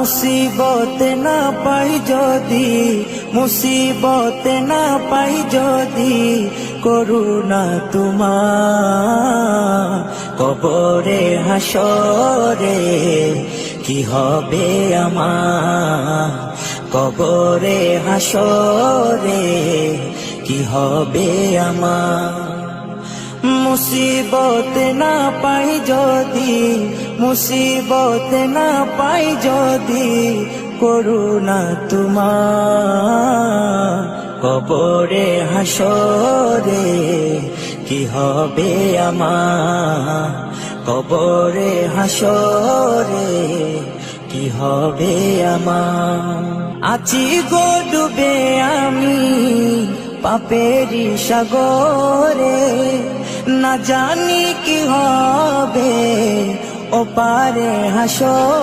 মুসিবতে না পাই যদি, মুসিবতে না পাই যদি করুণা তোমার, কবরে হাসরে কি হবে আমার, কবরে হাসরে কি হবে আমার। মুসিবতে না পাই যদি, মুসিবতে না পাই যদি করুণা তোমার, কবরে হাসরে কি হবে আমার, কবরে হাসরে কি হবে আমার। আছি গো ডুবে আমি পাপেরি সাগরে, না জানি কি হবে ওপারে হাসরে।